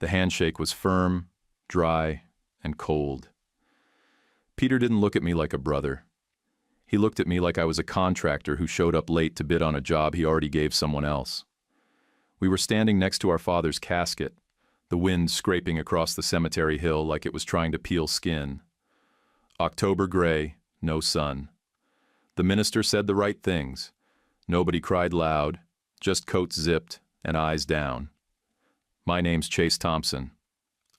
The handshake was firm, dry, and cold. Peter didn't look at me like a brother. He looked at me like I was a contractor who showed up late to bid on a job he already gave someone else. We were standing next to our father's casket, the wind scraping across the cemetery hill like it was trying to peel skin. October gray, no sun. The minister said the right things. Nobody cried loud, just coats zipped and eyes down. My name's Chase Thompson.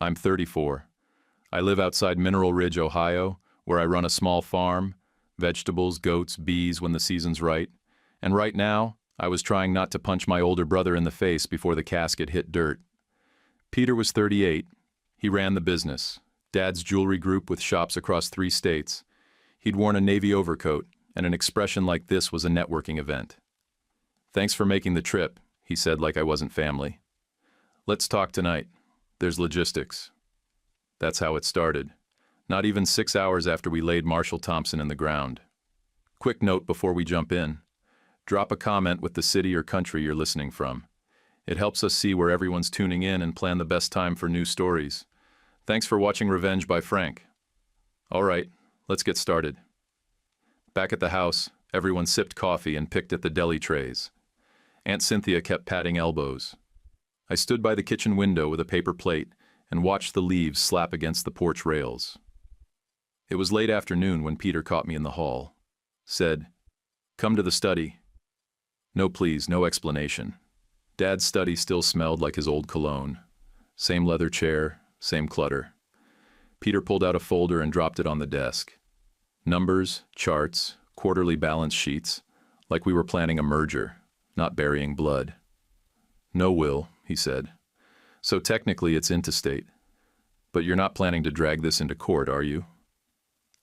I'm 34. I live outside Mineral Ridge, Ohio, where I run a small farm, vegetables, goats, bees when the season's right. And right now, I was trying not to punch my older brother in the face before the casket hit dirt. Peter was 38. He ran the business, Dad's jewelry group with shops across 3 states. He'd worn a navy overcoat, and an expression like this was a networking event. "Thanks for making the trip," he said like I wasn't family. "Let's talk tonight. There's logistics." That's how it started. Not even 6 hours after we laid Marshall Thompson in the ground. Quick note before we jump in. Drop a comment with the city or country you're listening from. It helps us see where everyone's tuning in and plan the best time for new stories. Thanks for watching Revenge by Frank. All right, let's get started. Back at the house, everyone sipped coffee and picked at the deli trays. Aunt Cynthia kept patting elbows. I stood by the kitchen window with a paper plate and watched the leaves slap against the porch rails. It was late afternoon when Peter caught me in the hall. Said, "Come to the study." No please, no explanation. Dad's study still smelled like his old cologne. Same leather chair, same clutter. Peter pulled out a folder and dropped it on the desk. Numbers, charts, quarterly balance sheets, like we were planning a merger, not burying blood. "No will," he said. "So technically it's intestate. But you're not planning to drag this into court, are you?"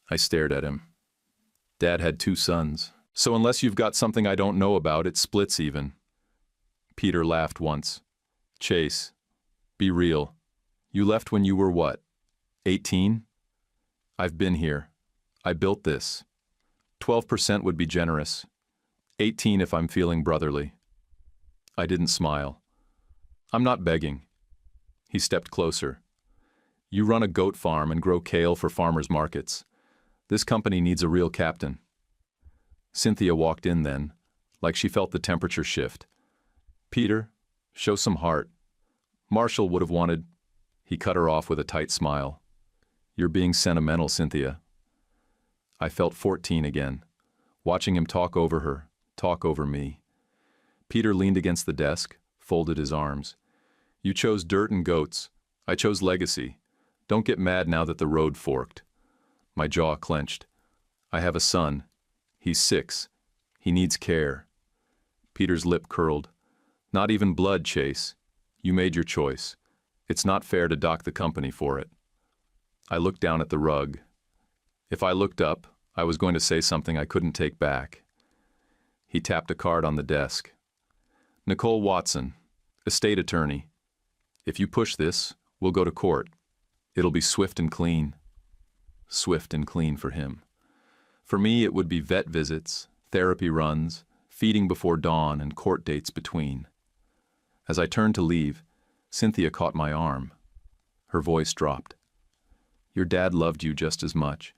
I stared at him. Dad had 2 sons. "So unless you've got something I don't know about, it splits even." Peter laughed once. "Chase, be real. You left when you were what? 18? I've been here. I built this. 12% would be generous. 18 if I'm feeling brotherly." I didn't smile. "I'm not begging." He stepped closer. "You run a goat farm and grow kale for farmers markets. This company needs a real captain." Cynthia walked in then, like she felt the temperature shift. "Peter, show some heart. Marshall would have wanted—" He cut her off with a tight smile. "You're being sentimental, Cynthia." I felt 14 again, watching him talk over her, talk over me. Peter leaned against the desk, folded his arms. "You chose dirt and goats. I chose legacy. Don't get mad now that the road forked." My jaw clenched. "I have a son. He's 6. He needs care." Peter's lip curled. "Not even blood, Chase. You made your choice. It's not fair to dock the company for it." I looked down at the rug. If I looked up, I was going to say something I couldn't take back. He tapped a card on the desk. "Nicole Watson, estate attorney. If you push this, we'll go to court. It'll be swift and clean." Swift and clean for him. For me, it would be vet visits, therapy runs, feeding before dawn, and court dates between. As I turned to leave, Cynthia caught my arm. Her voice dropped. "Your dad loved you just as much.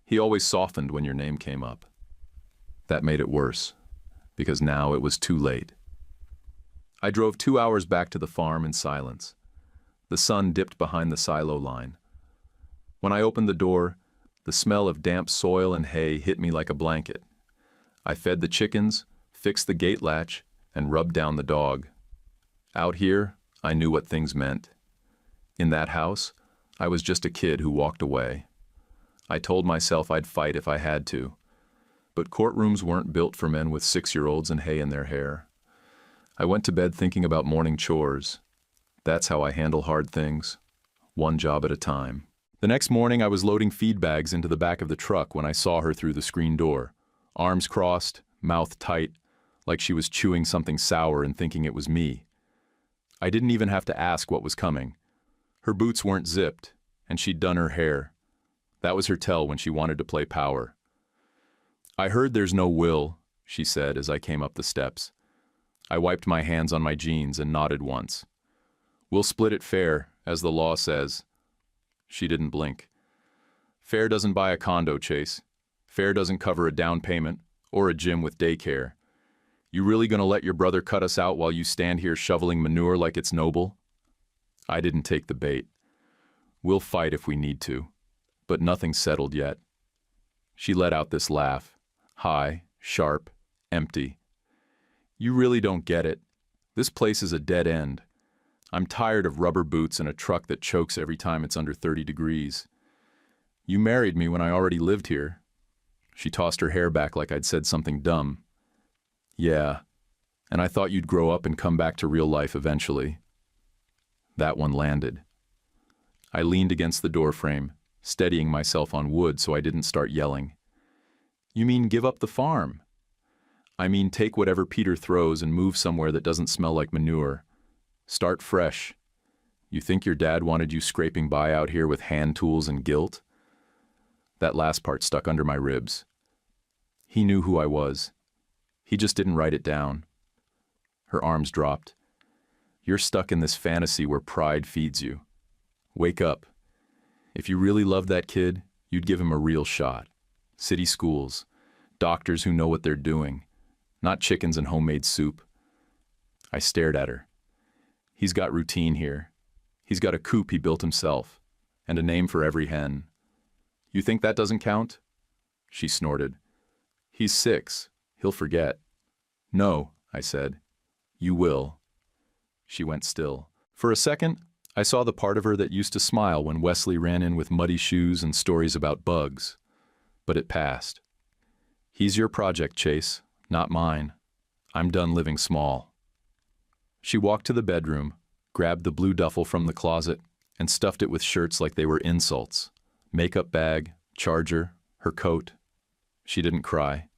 He always softened when your name came up." That made it worse, because now it was too late. I drove 2 hours back to the farm in silence. The sun dipped behind the silo line. When I opened the door, the smell of damp soil and hay hit me like a blanket. I fed the chickens, fixed the gate latch, and rubbed down the dog. Out here, I knew what things meant. In that house, I was just a kid who walked away. I told myself I'd fight if I had to. But courtrooms weren't built for men with 6-year-olds and hay in their hair. I went to bed thinking about morning chores. That's how I handle hard things, one job at a time. The next morning, I was loading feed bags into the back of the truck when I saw her through the screen door, arms crossed, mouth tight, like she was chewing something sour and thinking it was me. I didn't even have to ask what was coming. Her boots weren't zipped, and she'd done her hair. That was her tell when she wanted to play power. "I heard there's no will," she said as I came up the steps. I wiped my hands on my jeans and nodded once. We'll split it fair, as the law says. She didn't blink. Fair doesn't buy a condo, Chase. Fair doesn't cover a down payment or a gym with daycare. You really gonna let your brother cut us out while you stand here shoveling manure like it's noble? I didn't take the bait. We'll fight if we need to, but nothing's settled yet. She let out this laugh, high, sharp, empty. You really don't get it. This place is a dead end. I'm tired of rubber boots and a truck that chokes every time it's under 30 degrees. You married me when I already lived here. She tossed her hair back like I'd said something dumb. Yeah, and I thought you'd grow up and come back to real life eventually. That one landed. I leaned against the doorframe, steadying myself on wood so I didn't start yelling. You mean give up the farm? I mean take whatever Peter throws and move somewhere that doesn't smell like manure. Start fresh. You think your dad wanted you scraping by out here with hand tools and guilt? That last part stuck under my ribs. He knew who I was. He just didn't write it down. Her arms dropped. You're stuck in this fantasy where pride feeds you. Wake up. If you really loved that kid, you'd give him a real shot. City schools, doctors who know what they're doing, not chickens and homemade soup. I stared at her. He's got routine here. He's got a coop he built himself, and a name for every hen. You think that doesn't count? She snorted. He's 6. He'll forget. No, I said. You will. She went still. For a second, I saw the part of her that used to smile when Wesley ran in with muddy shoes and stories about bugs. But it passed. He's your project, Chase, not mine. I'm done living small. She walked to the bedroom, grabbed the blue duffel from the closet, and stuffed it with shirts like they were insults. Makeup bag, charger, her coat. She didn't cry.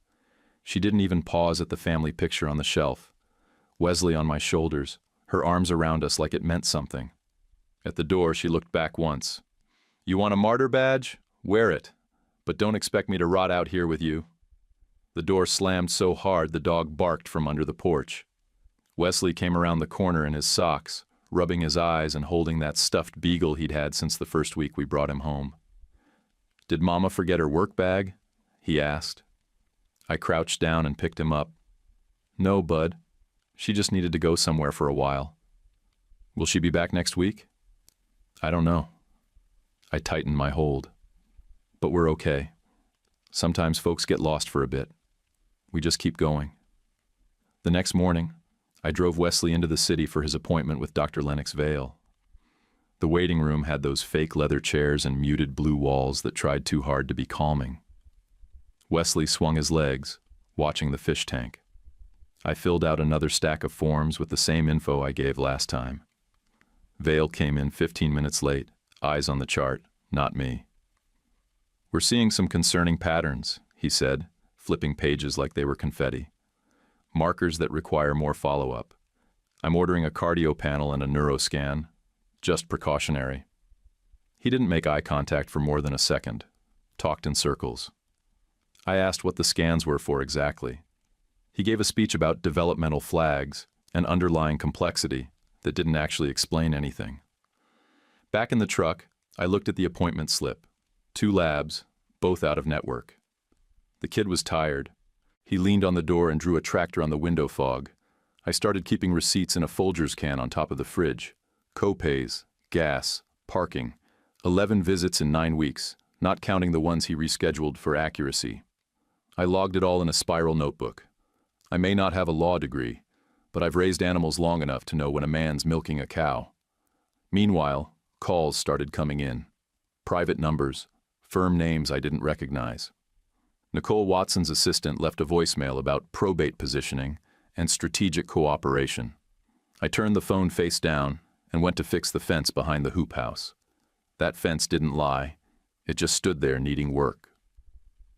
She didn't even pause at the family picture on the shelf. Wesley on my shoulders, her arms around us like it meant something. At the door, she looked back once. You want a martyr badge? Wear it. But don't expect me to rot out here with you. The door slammed so hard the dog barked from under the porch. Wesley came around the corner in his socks, rubbing his eyes and holding that stuffed beagle he'd had since the first week we brought him home. Did Mama forget her work bag? He asked. I crouched down and picked him up. No, bud. She just needed to go somewhere for a while. Will she be back next week? I don't know. I tightened my hold. But we're okay. Sometimes folks get lost for a bit. We just keep going. The next morning, I drove Wesley into the city for his appointment with Dr. Lennox Vale. The waiting room had those fake leather chairs and muted blue walls that tried too hard to be calming. Wesley swung his legs, watching the fish tank. I filled out another stack of forms with the same info I gave last time. Vale came in 15 minutes late, eyes on the chart, not me. We're seeing some concerning patterns, he said, flipping pages like they were confetti. Markers that require more follow-up. I'm ordering a cardio panel and a neuroscan, just precautionary. He didn't make eye contact for more than a second, talked in circles. I asked what the scans were for exactly. He gave a speech about developmental flags and underlying complexity that didn't actually explain anything. Back in the truck, I looked at the appointment slip. 2 labs, both out of network. The kid was tired. He leaned on the door and drew a tractor on the window fog. I started keeping receipts in a Folgers can on top of the fridge. Co-pays, gas, parking. 11 visits in 9 weeks, not counting the ones he rescheduled for accuracy. I logged it all in a spiral notebook. I may not have a law degree, but I've raised animals long enough to know when a man's milking a cow. Meanwhile, calls started coming in. Private numbers, firm names I didn't recognize. Nicole Watson's assistant left a voicemail about probate positioning and strategic cooperation. I turned the phone face down and went to fix the fence behind the hoop house. That fence didn't lie. It just stood there needing work.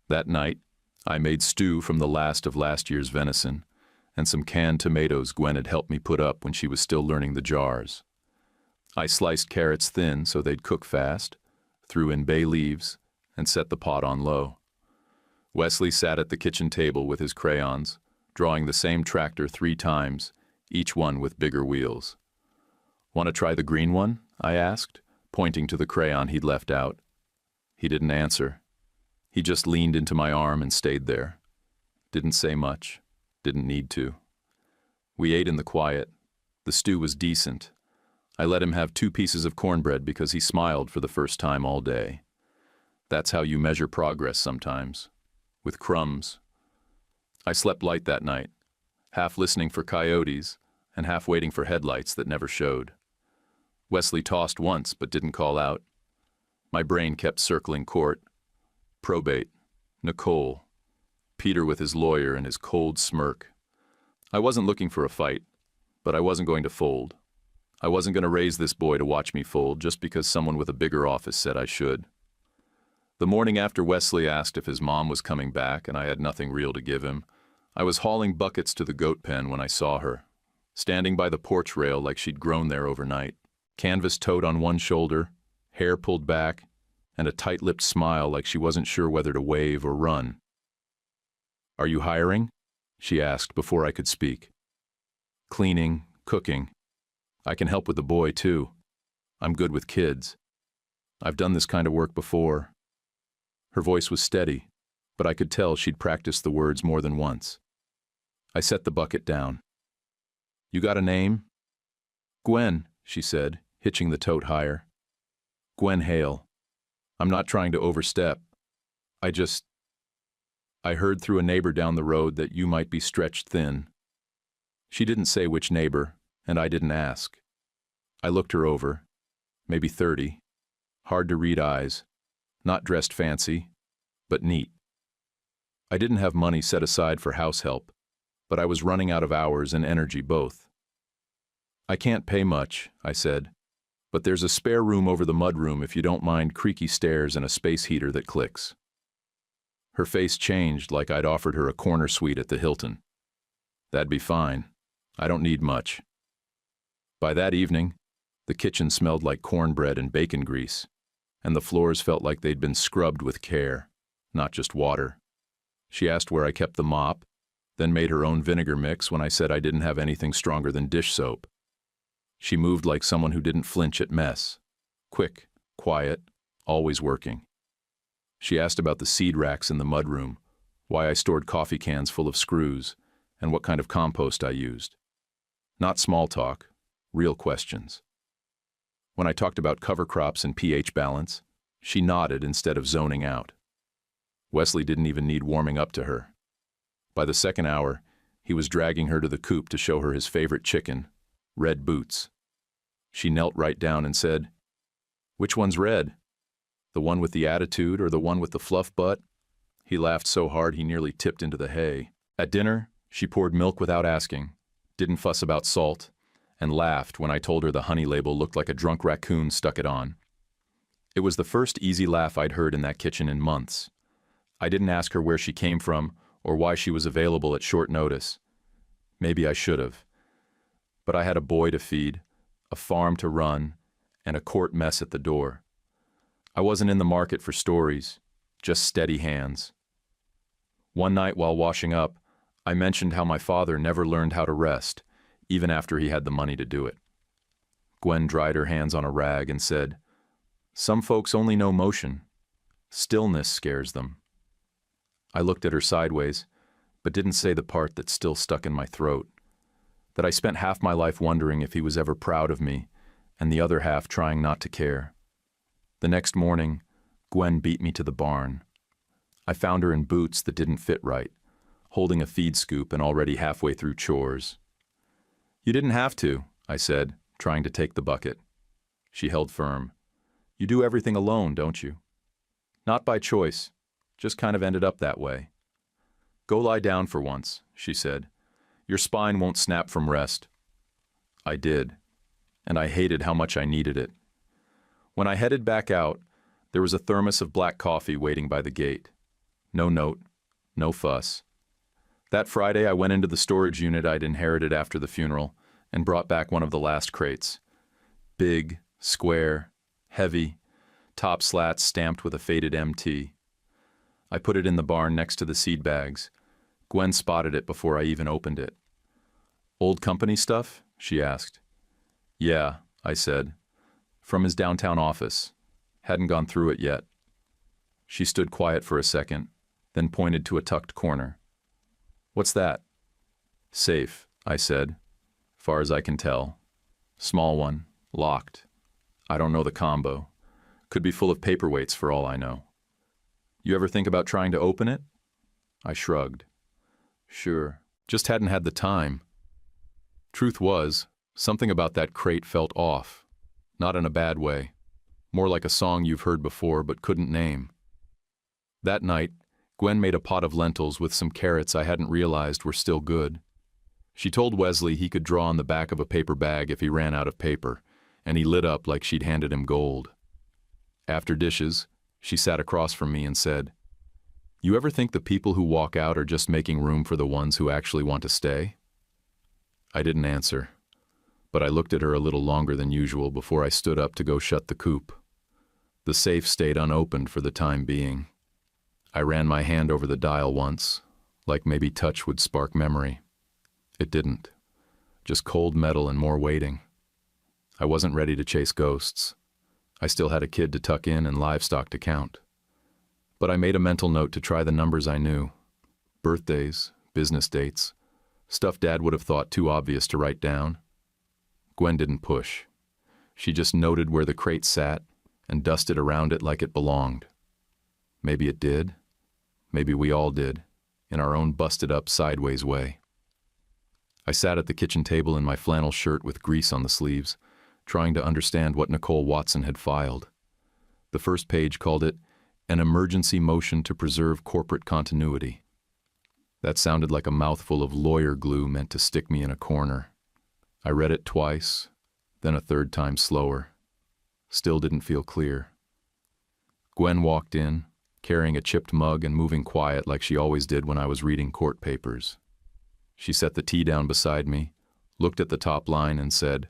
That night, I made stew from the last of last year's venison and some canned tomatoes Gwen had helped me put up when she was still learning the jars. I sliced carrots thin so they'd cook fast, threw in bay leaves, and set the pot on low. Wesley sat at the kitchen table with his crayons, drawing the same tractor 3 times, each one with bigger wheels. Want to try the green one? I asked, pointing to the crayon he'd left out. He didn't answer. He just leaned into my arm and stayed there. Didn't say much. Didn't need to. We ate in the quiet. The stew was decent. I let him have 2 pieces of cornbread because he smiled for the first time all day. That's how you measure progress sometimes. With crumbs. I slept light that night, half listening for coyotes and half waiting for headlights that never showed. Wesley tossed once but didn't call out. My brain kept circling court. Probate. Nicole. Peter with his lawyer and his cold smirk. I wasn't looking for a fight, but I wasn't going to fold. I wasn't going to raise this boy to watch me fold just because someone with a bigger office said I should. The morning after Wesley asked if his mom was coming back and I had nothing real to give him, I was hauling buckets to the goat pen when I saw her, standing by the porch rail like she'd grown there overnight, canvas tote on one shoulder, hair pulled back, and a tight-lipped smile like she wasn't sure whether to wave or run. "Are you hiring?" she asked before I could speak. "Cleaning, cooking. I can help with the boy, too. I'm good with kids. I've done this kind of work before." Her voice was steady, but I could tell she'd practiced the words more than once. I set the bucket down. "You got a name?" "Gwen," she said, hitching the tote higher. "Gwen Hale. I'm not trying to overstep. I heard through a neighbor down the road that you might be stretched thin." She didn't say which neighbor, and I didn't ask. I looked her over. Maybe 30. Hard to read eyes. Not dressed fancy, but neat. I didn't have money set aside for house help, but I was running out of hours and energy both. "I can't pay much," I said, "but there's a spare room over the mudroom if you don't mind creaky stairs and a space heater that clicks." Her face changed like I'd offered her a corner suite at the Hilton. "That'd be fine. I don't need much." By that evening, the kitchen smelled like cornbread and bacon grease, and the floors felt like they'd been scrubbed with care, not just water. She asked where I kept the mop, then made her own vinegar mix when I said I didn't have anything stronger than dish soap. She moved like someone who didn't flinch at mess. Quick, quiet, always working. She asked about the seed racks in the mudroom, why I stored coffee cans full of screws, and what kind of compost I used. Not small talk, real questions. When I talked about cover crops and pH balance, she nodded instead of zoning out. Wesley didn't even need warming up to her. By the second hour, he was dragging her to the coop to show her his favorite chicken, Red Boots. She knelt right down and said, "Which one's red? The one with the attitude or the one with the fluff butt?" He laughed so hard he nearly tipped into the hay. At dinner, she poured milk without asking, didn't fuss about salt, and laughed when I told her the honey label looked like a drunk raccoon stuck it on. It was the first easy laugh I'd heard in that kitchen in months. I didn't ask her where she came from or why she was available at short notice. Maybe I should have. But I had a boy to feed, a farm to run, and a court mess at the door. I wasn't in the market for stories, just steady hands. One night while washing up, I mentioned how my father never learned how to rest, even after he had the money to do it. Gwen dried her hands on a rag and said, "Some folks only know motion. Stillness scares them." I looked at her sideways, but didn't say the part that still stuck in my throat, that I spent half my life wondering if he was ever proud of me, and the other half trying not to care. The next morning, Gwen beat me to the barn. I found her in boots that didn't fit right, holding a feed scoop and already halfway through chores. "You didn't have to," I said, trying to take the bucket. She held firm. "You do everything alone, don't you?" "Not by choice. Just kind of ended up that way." "Go lie down for once," she said. "Your spine won't snap from rest." I did, and I hated how much I needed it. When I headed back out, there was a thermos of black coffee waiting by the gate. No note, no fuss. That Friday, I went into the storage unit I'd inherited after the funeral and brought back one of the last crates. Big, square, heavy, top slats stamped with a faded MT. I put it in the barn next to the seed bags. Gwen spotted it before I even opened it. "Old company stuff?" she asked. "Yeah, I said. From his downtown office. Hadn't gone through it yet. She stood quiet for a second, then pointed to a tucked corner. What's that? Safe, I said. Far as I can tell. Small one, locked. I don't know the combo. Could be full of paperweights for all I know. You ever think about trying to open it? I shrugged. Sure, just hadn't had the time. Truth was, something about that crate felt off. Not in a bad way. More like a song you've heard before but couldn't name. That night, Gwen made a pot of lentils with some carrots I hadn't realized were still good. She told Wesley he could draw on the back of a paper bag if he ran out of paper, and he lit up like she'd handed him gold. After dishes, she sat across from me and said, "You ever think the people who walk out are just making room for the ones who actually want to stay?" I didn't answer, but I looked at her a little longer than usual before I stood up to go shut the coop. The safe stayed unopened for the time being. I ran my hand over the dial once, like maybe touch would spark memory. It didn't. Just cold metal and more waiting. I wasn't ready to chase ghosts. I still had a kid to tuck in and livestock to count. But I made a mental note to try the numbers I knew. Birthdays, business dates, stuff Dad would have thought too obvious to write down. Gwen didn't push. She just noted where the crate sat and dusted around it like it belonged. Maybe it did. Maybe we all did, in our own busted-up sideways way. I sat at the kitchen table in my flannel shirt with grease on the sleeves, trying to understand what Nicole Watson had filed. The first page called it an emergency motion to preserve corporate continuity. That sounded like a mouthful of lawyer glue meant to stick me in a corner. I read it twice, then a third time slower. Still didn't feel clear. Gwen walked in, carrying a chipped mug and moving quiet like she always did when I was reading court papers. She set the tea down beside me, looked at the top line and said,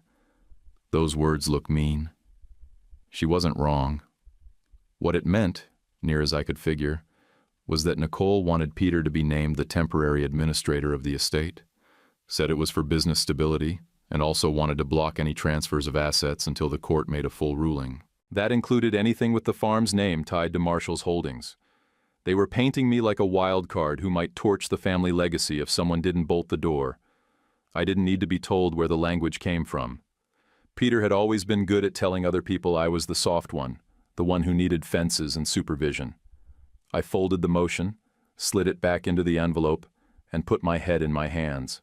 "Those words look mean." She wasn't wrong. What it meant, near as I could figure, was that Nicole wanted Peter to be named the temporary administrator of the estate, said it was for business stability, and also wanted to block any transfers of assets until the court made a full ruling. That included anything with the farm's name tied to Marshall's holdings. They were painting me like a wild card who might torch the family legacy if someone didn't bolt the door. I didn't need to be told where the language came from. Peter had always been good at telling other people I was the soft one, the one who needed fences and supervision. I folded the motion, slid it back into the envelope, and put my head in my hands.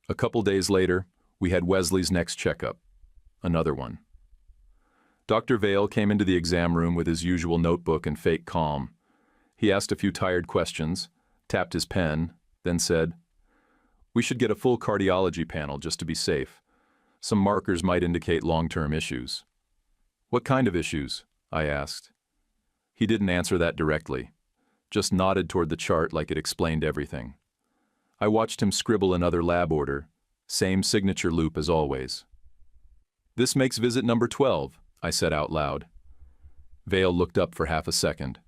A couple days later, we had Wesley's next checkup. Another one. Dr. Vale came into the exam room with his usual notebook and fake calm. He asked a few tired questions, tapped his pen, then said, "We should get a full cardiology panel just to be safe. Some markers might indicate long-term issues." "What kind of issues?" I asked. He didn't answer that directly, just nodded toward the chart like it explained everything. I watched him scribble another lab order, same signature loop as always. "This makes visit number 12, I said out loud. Vale looked up for half a second.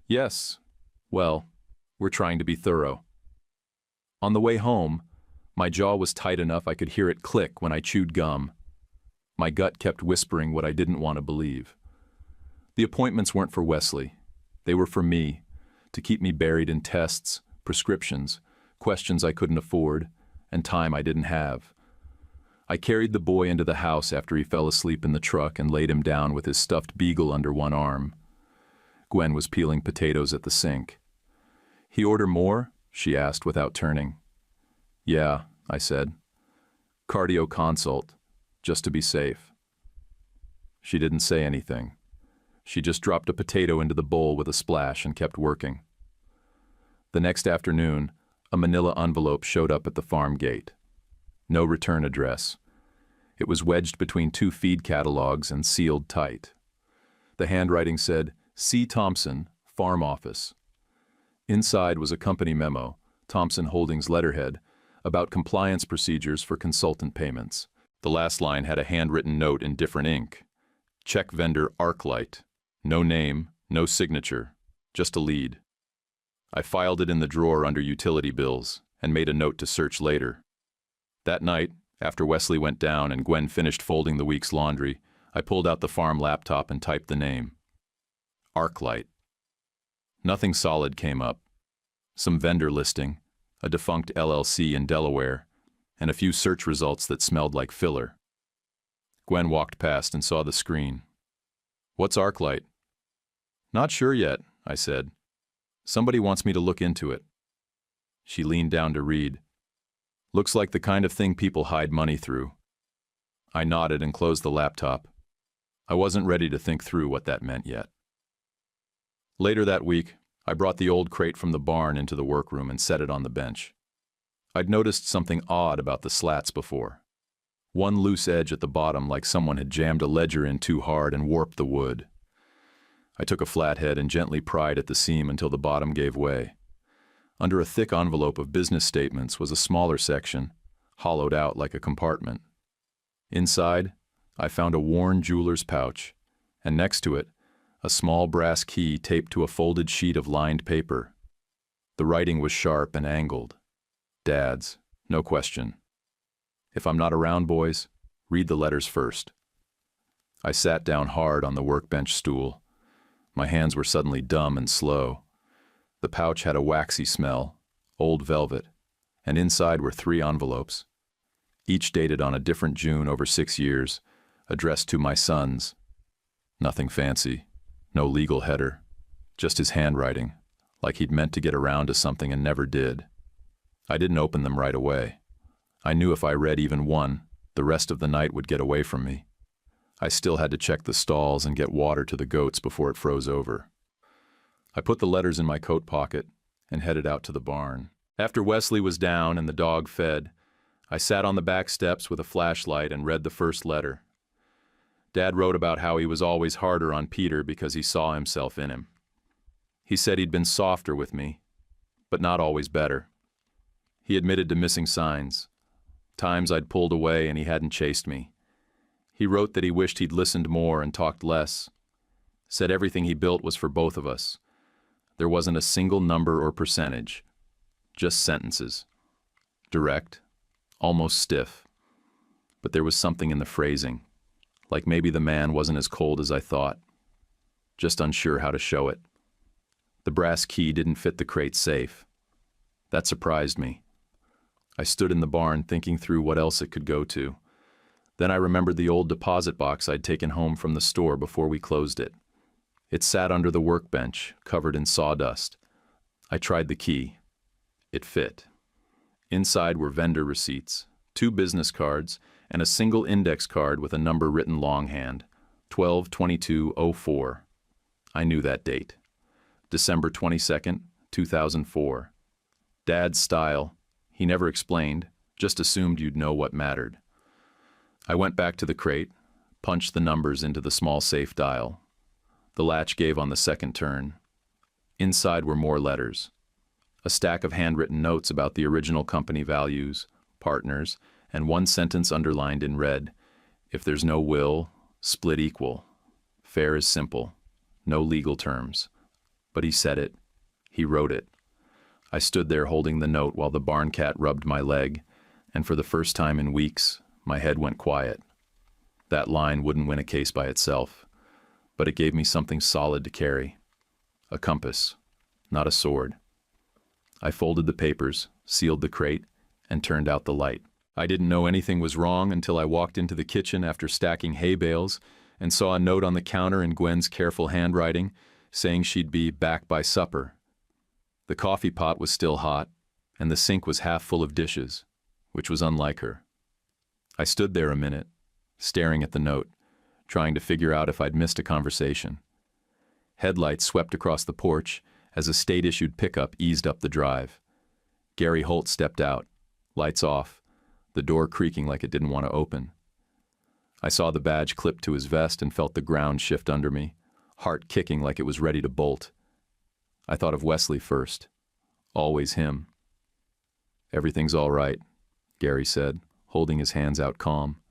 "Yes. Well, we're trying to be thorough." On the way home, my jaw was tight enough I could hear it click when I chewed gum. My gut kept whispering what I didn't want to believe. The appointments weren't for Wesley. They were for me, to keep me buried in tests, prescriptions, questions I couldn't afford, and time I didn't have. I carried the boy into the house after he fell asleep in the truck and laid him down with his stuffed beagle under one arm. Gwen was peeling potatoes at the sink. "He order more?" she asked without turning. "Yeah," I said. "Cardio consult, just to be safe." She didn't say anything. She just dropped a potato into the bowl with a splash and kept working. The next afternoon, a manila envelope showed up at the farm gate. No return address. It was wedged between two feed catalogs and sealed tight. The handwriting said, C. Thompson, Farm Office. Inside was a company memo, Thompson Holdings letterhead, about compliance procedures for consultant payments. The last line had a handwritten note in different ink. Check vendor ArcLight. No name, no signature, just a lead. I filed it in the drawer under utility bills and made a note to search later. That night, After Wesley went down and Gwen finished folding the week's laundry, I pulled out the farm laptop and typed the name. ArcLight. Nothing solid came up. Some vendor listing, a defunct LLC in Delaware, and a few search results that smelled like filler. Gwen walked past and saw the screen. "What's ArcLight?" "Not sure yet," I said. "Somebody wants me to look into it." She leaned down to read. "Looks like the kind of thing people hide money through." I nodded and closed the laptop. I wasn't ready to think through what that meant yet. Later that week, I brought the old crate from the barn into the workroom and set it on the bench. I'd noticed something odd about the slats before. One loose edge at the bottom, like someone had jammed a ledger in too hard and warped the wood. I took a flathead and gently pried at the seam until the bottom gave way. Under a thick envelope of business statements was a smaller section, hollowed out like a compartment. Inside, I found a worn jeweler's pouch, and next to it, a small brass key taped to a folded sheet of lined paper. The writing was sharp and angled. Dad's, no question. "If I'm not around, boys, read the letters first." I sat down hard on the workbench stool. My hands were suddenly dumb and slow. The pouch had a waxy smell, old velvet, and inside were 3 envelopes, each dated on a different June over 6 years, addressed to my sons. Nothing fancy, no legal header, just his handwriting, like he'd meant to get around to something and never did. I didn't open them right away. I knew if I read even one, the rest of the night would get away from me. I still had to check the stalls and get water to the goats before it froze over. I put the letters in my coat pocket and headed out to the barn. After Wesley was down and the dog fed, I sat on the back steps with a flashlight and read the first letter. Dad wrote about how he was always harder on Peter because he saw himself in him. He said he'd been softer with me, but not always better. He admitted to missing signs, times I'd pulled away and he hadn't chased me. He wrote that he wished he'd listened more and talked less, said everything he built was for both of us. There wasn't a single number or percentage, just sentences. Direct, almost stiff. But there was something in the phrasing, like maybe the man wasn't as cold as I thought, just unsure how to show it. The brass key didn't fit the crate safe. That surprised me. I stood in the barn thinking through what else it could go to. Then I remembered the old deposit box I'd taken home from the store before we closed it. It sat under the workbench, covered in sawdust. I tried the key. It fit. Inside were vendor receipts, 2 business cards, and a single index card with a number written longhand, 12/22/04. I knew that date. December 22nd, 2004. Dad's style. He never explained, just assumed you'd know what mattered. I went back to the crate, punched the numbers into the small safe dial. The latch gave on the second turn. Inside were more letters. A stack of handwritten notes about the original company values, partners, and one sentence underlined in red. If there's no will, split equal. Fair is simple. No legal terms. But he said it. He wrote it. I stood there holding the note while the barn cat rubbed my leg, and for the first time in weeks, my head went quiet. That line wouldn't win a case by itself, but it gave me something solid to carry. A compass, not a sword. I folded the papers, sealed the crate, and turned out the light. I didn't know anything was wrong until I walked into the kitchen after stacking hay bales and saw a note on the counter in Gwen's careful handwriting saying she'd be back by supper. The coffee pot was still hot, and the sink was half full of dishes, which was unlike her. I stood there a minute, staring at the note, trying to figure out if I'd missed a conversation. Headlights swept across the porch as a state-issued pickup eased up the drive. Gary Holt stepped out, lights off, the door creaking like it didn't want to open. I saw the badge clipped to his vest and felt the ground shift under me, heart kicking like it was ready to bolt. I thought of Wesley first. Always him. "Everything's all right," Gary said, holding his hands out calm.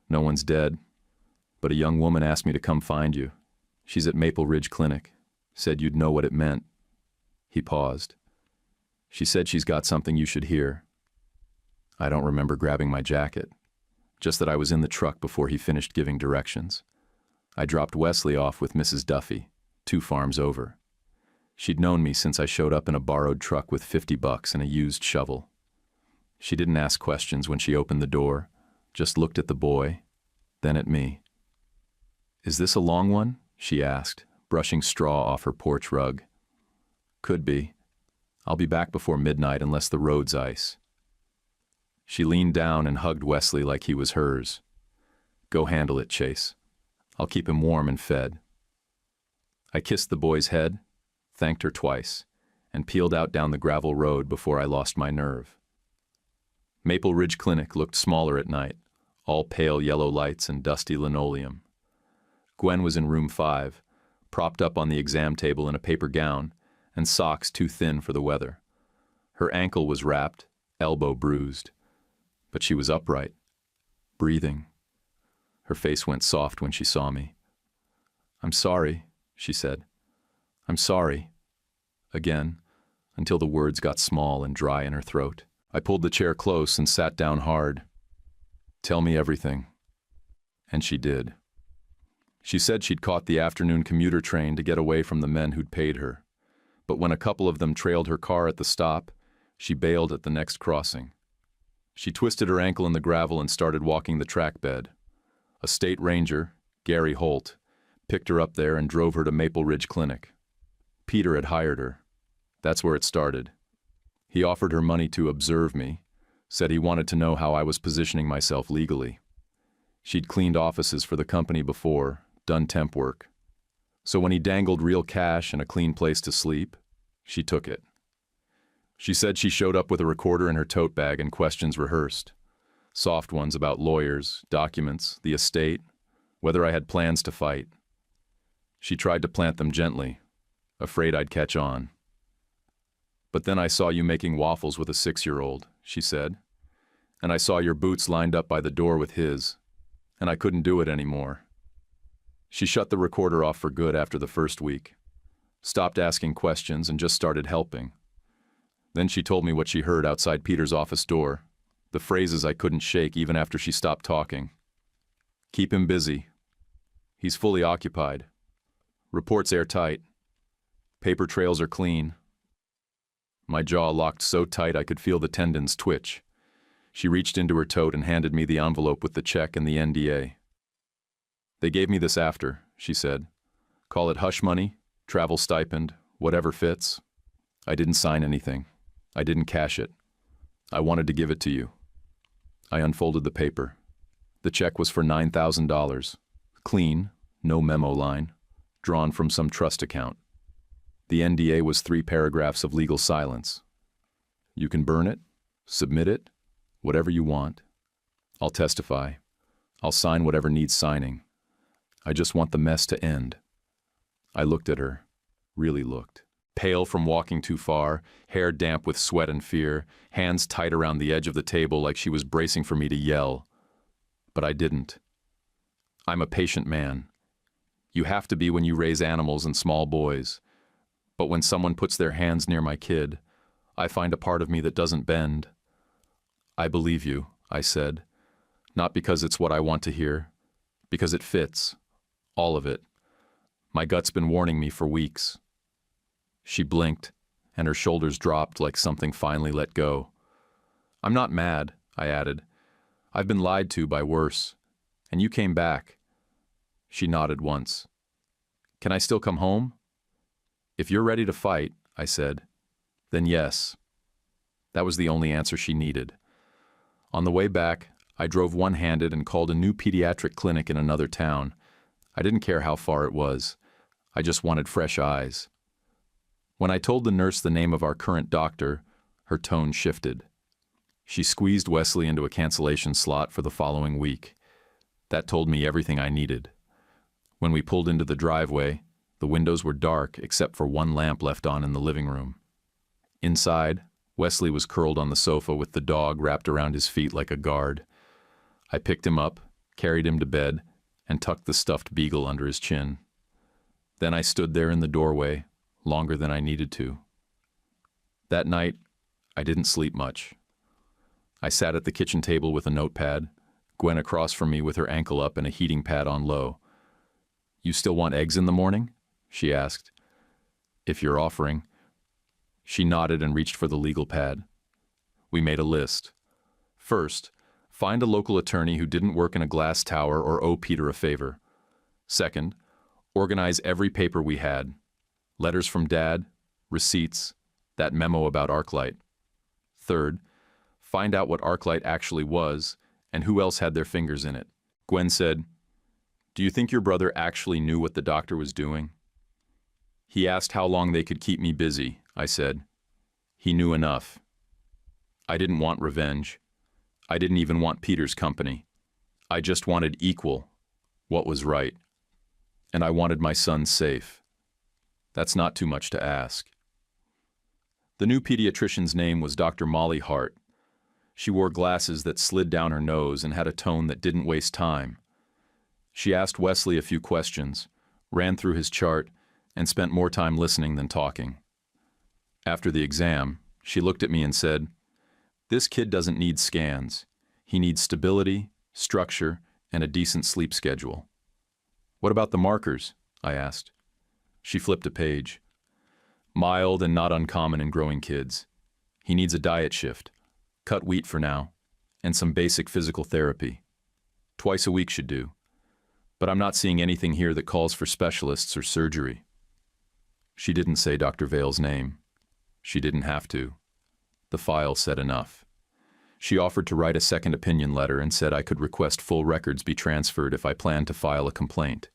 "No one's dead, but a young woman asked me to come find you. She's at Maple Ridge Clinic. Said you'd know what it meant." He paused. "She said she's got something you should hear." I don't remember grabbing my jacket. just that I was in the truck before he finished giving directions. I dropped Wesley off with Mrs. Duffy, 2 farms over. She'd known me since I showed up in a borrowed truck with $50 and a used shovel. She didn't ask questions when she opened the door, just looked at the boy, then at me. "Is this a long one?" she asked, brushing straw off her porch rug. "Could be. I'll be back before midnight unless the road's ice." She leaned down and hugged Wesley like he was hers. "Go handle it, Chase. I'll keep him warm and fed." I kissed the boy's head, thanked her twice, and peeled out down the gravel road before I lost my nerve. Maple Ridge Clinic looked smaller at night, all pale yellow lights and dusty linoleum. Gwen was in room 5, propped up on the exam table in a paper gown and socks too thin for the weather. Her ankle was wrapped, elbow bruised, but she was upright, breathing. Her face went soft when she saw me. "I'm sorry," she said. "I'm sorry." Again, until the words got small and dry in her throat. I pulled the chair close and sat down hard. "Tell me everything." And she did. She said she'd caught the afternoon commuter train to get away from the men who'd paid her. But when a couple of them trailed her car at the stop, she bailed at the next crossing. She twisted her ankle in the gravel and started walking the track bed. A state ranger, Gary Holt, picked her up there and drove her to Maple Ridge Clinic. Peter had hired her. That's where it started. He offered her money to observe me, said he wanted to know how I was positioning myself legally. She'd cleaned offices for the company before, done temp work. So when he dangled real cash and a clean place to sleep, she took it. She said she showed up with a recorder in her tote bag and questions rehearsed. Soft ones about lawyers, documents, the estate, whether I had plans to fight. She tried to plant them gently, afraid I'd catch on. "But then I saw you making waffles with a 6-year-old, she said. "And I saw your boots lined up by the door with his, and I couldn't do it anymore." She shut the recorder off for good after the first week, stopped asking questions and just started helping. Then she told me what she heard outside Peter's office door, the phrases I couldn't shake even after she stopped talking. "Keep him busy. He's fully occupied. Reports airtight. Paper trails are clean." My jaw locked so tight I could feel the tendons twitch. She reached into her tote and handed me the envelope with the check and the NDA. "They gave me this after," she said. "Call it hush money, travel stipend, whatever fits." I didn't sign anything. I didn't cash it. I wanted to give it to you. I unfolded the paper. The check was for $9,000. Clean, no memo line, drawn from some trust account. The NDA was 3 paragraphs of legal silence. "You can burn it, submit it, whatever you want. I'll testify. I'll sign whatever needs signing. I just want the mess to end." I looked at her, really looked. Pale from walking too far, hair damp with sweat and fear, hands tight around the edge of the table like she was bracing for me to yell. But I didn't. I'm a patient man. You have to be when you raise animals and small boys. But when someone puts their hands near my kid, I find a part of me that doesn't bend. "I believe you," I said, not because it's what I want to hear, because it fits, all of it. My gut's been warning me for weeks. She blinked, and her shoulders dropped like something finally let go. "I'm not mad," I added. "I've been lied to by worse, and you came back." She nodded once. "Can I still come home?" "If you're ready to fight," I said, "then yes." That was the only answer she needed. On the way back, I drove one-handed and called a new pediatric clinic in another town. I didn't care how far it was. I just wanted fresh eyes. When I told the nurse the name of our current doctor, her tone shifted. She squeezed Wesley into a cancellation slot for the following week. That told me everything I needed. When we pulled into the driveway, the windows were dark except for one lamp left on in the living room. Inside, Wesley was curled on the sofa with the dog wrapped around his feet like a guard. I picked him up, carried him to bed, and tucked the stuffed beagle under his chin. Then I stood there in the doorway, longer than I needed to. That night, I didn't sleep much. I sat at the kitchen table with a notepad, Gwen across from me with her ankle up and a heating pad on low. "You still want eggs in the morning?" she asked. "If you're offering." She nodded and reached for the legal pad. We made a list. First, find a local attorney who didn't work in a glass tower or owe Peter a favor. Second, organize every paper we had. Letters from Dad, receipts, that memo about ArcLight. Third, find out what ArcLight actually was and who else had their fingers in it. Gwen said, "Do you think your brother actually knew what the doctor was doing?" "He asked how long they could keep me busy," I said. "He knew enough." I didn't want revenge. I didn't even want Peter's company. I just wanted equal, what was right. And I wanted my son safe. That's not too much to ask. The new pediatrician's name was Dr. Molly Hart. She wore glasses that slid down her nose and had a tone that didn't waste time. She asked Wesley a few questions, ran through his chart, and spent more time listening than talking. After the exam, she looked at me and said, "This kid doesn't need scans. He needs stability, structure, and a decent sleep schedule." "What about the markers?" I asked. She flipped a page. "Mild and not uncommon in growing kids. He needs a diet shift. Cut wheat for now, and some basic physical therapy. Twice a week should do. But I'm not seeing anything here that calls for specialists or surgery." She didn't say Dr. Vale's name. She didn't have to. The file said enough. She offered to write a second opinion letter and said I could request full records be transferred if I planned to file a complaint.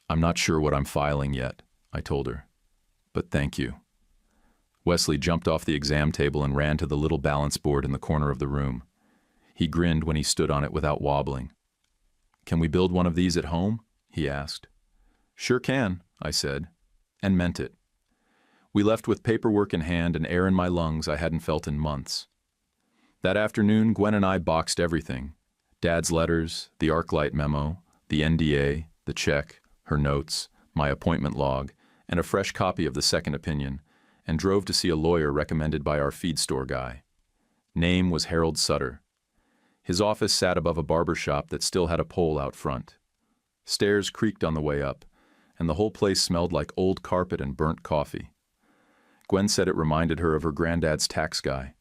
"I'm not sure what I'm filing yet," I told her. "But thank you." Wesley jumped off the exam table and ran to the little balance board in the corner of the room. He grinned when he stood on it without wobbling. "Can we build one of these at home?" he asked. "Sure can," I said, and meant it. We left with paperwork in hand and air in my lungs I hadn't felt in months. That afternoon, Gwen and I boxed everything. Dad's letters, the ArcLight memo, the NDA, the check, her notes, my appointment log, and a fresh copy of the second opinion, and drove to see a lawyer recommended by our feed store guy. Name was Harold Sutter. His office sat above a barber shop that still had a pole out front. Stairs creaked on the way up, and the whole place smelled like old carpet and burnt coffee. Gwen said it reminded her of her granddad's tax guy.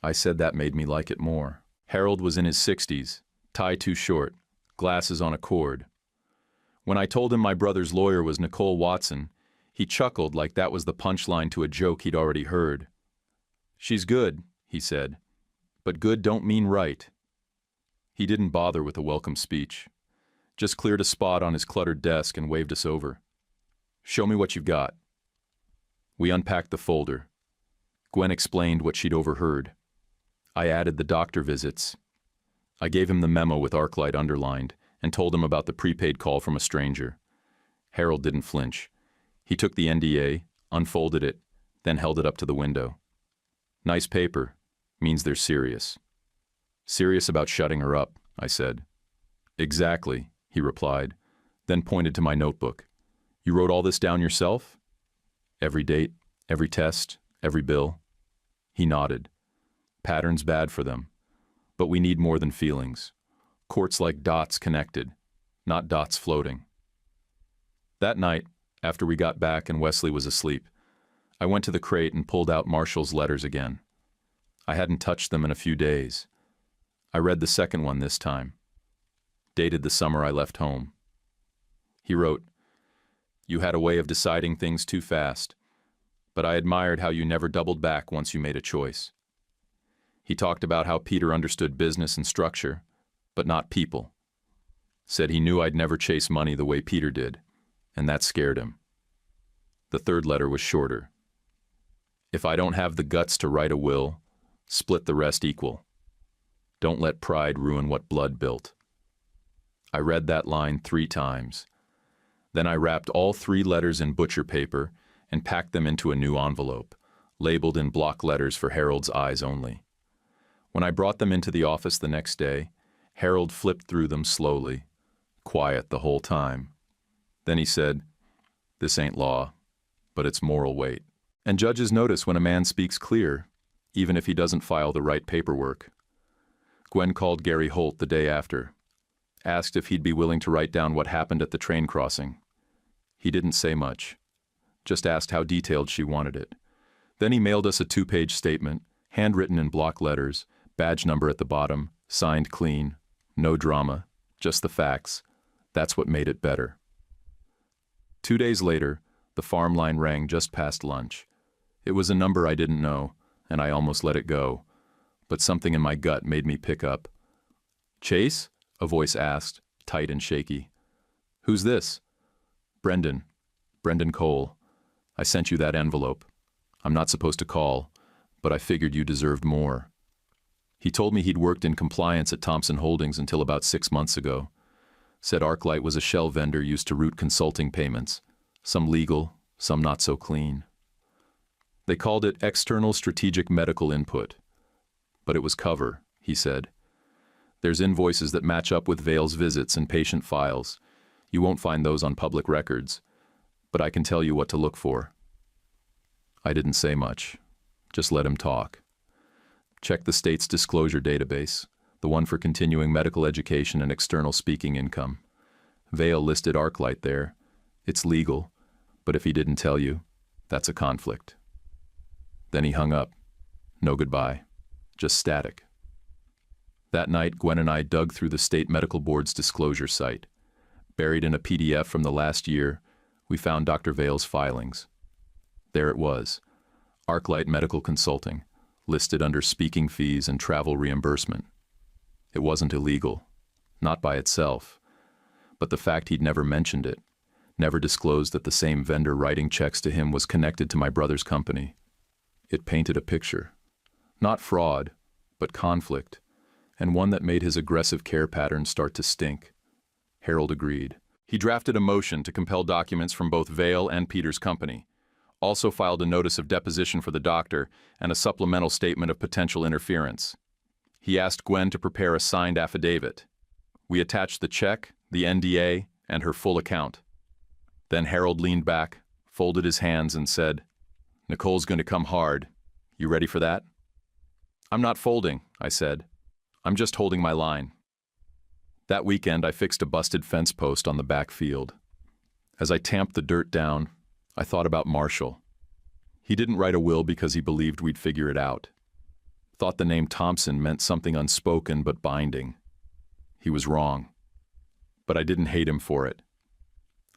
I said that made me like it more. Harold was in his 60s, tie too short, glasses on a cord. When I told him my brother's lawyer was Nicole Watson, he chuckled like that was the punchline to a joke he'd already heard. "She's good," he said, "but good don't mean right." He didn't bother with a welcome speech, just cleared a spot on his cluttered desk and waved us over. "Show me what you've got." We unpacked the folder. Gwen explained what she'd overheard. I added the doctor visits. I gave him the memo with ArcLight underlined and told him about the prepaid call from a stranger. Harold didn't flinch. He took the NDA, unfolded it, then held it up to the window. "Nice paper. Means they're serious." "Serious about shutting her up," I said. "Exactly," he replied, then pointed to my notebook. "You wrote all this down yourself?" "Every date, every test, every bill." He nodded. "Pattern's bad for them. But we need more than feelings. Courts like dots connected, not dots floating." That night, after we got back and Wesley was asleep, I went to the crate and pulled out Marshall's letters again. I hadn't touched them in a few days. I read the second one this time. Dated the summer I left home. He wrote, "You had a way of deciding things too fast, but I admired how you never doubled back once you made a choice." He talked about how Peter understood business and structure, but not people. Said he knew I'd never chase money the way Peter did, and that scared him. The third letter was shorter. "If I don't have the guts to write a will, split the rest equal. Don't let pride ruin what blood built." I read that line 3 times. Then I wrapped all 3 letters in butcher paper and packed them into a new envelope, labeled in block letters for Harold's eyes only. When I brought them into the office the next day, Harold flipped through them slowly, quiet the whole time. Then he said, "This ain't law, but it's moral weight. And judges notice when a man speaks clear, even if he doesn't file the right paperwork." Gwen called Gary Holt the day after, asked if he'd be willing to write down what happened at the train crossing. He didn't say much, just asked how detailed she wanted it. Then he mailed us a 2-page statement, handwritten in block letters, badge number at the bottom, signed clean, no drama, just the facts. That's what made it better. 2 days later, the farm line rang just past lunch. It was a number I didn't know, and I almost let it go, but something in my gut made me pick up. "Chase?" a voice asked, tight and shaky. "Who's this?" "Brendan. Brendan Cole. I sent you that envelope. I'm not supposed to call, but I figured you deserved more." He told me he'd worked in compliance at Thompson Holdings until about 6 months ago. Said ArcLight was a shell vendor used to route consulting payments, some legal, some not so clean. They called it External Strategic Medical Input. But it was cover, he said. There's invoices that match up with Vail's visits and patient files. You won't find those on public records, but I can tell you what to look for. I didn't say much, just let him talk. Check the state's disclosure database, the one for continuing medical education and external speaking income. Vail listed ArcLight there. It's legal, but if he didn't tell you, that's a conflict. Then he hung up. No goodbye, just static. That night, Gwen and I dug through the State Medical Board's disclosure site. Buried in a PDF from the last year, we found Dr. Vail's filings. There it was, ArcLight Medical Consulting, listed under speaking fees and travel reimbursement. It wasn't illegal, not by itself, but the fact he'd never mentioned it, never disclosed that the same vendor writing checks to him was connected to my brother's company. It painted a picture, not fraud, but conflict, and one that made his aggressive care pattern start to stink. Harold agreed. He drafted a motion to compel documents from both Vail and Peter's company, also filed a notice of deposition for the doctor and a supplemental statement of potential interference. He asked Gwen to prepare a signed affidavit. We attached the check, the NDA, and her full account. Then Harold leaned back, folded his hands, and said, "Nicole's going to come hard. You ready for that?" "I'm not folding," I said. "I'm just holding my line." That weekend, I fixed a busted fence post on the back field. As I tamped the dirt down, I thought about Marshall. He didn't write a will because he believed we'd figure it out. Thought the name Thompson meant something unspoken but binding. He was wrong. But I didn't hate him for it.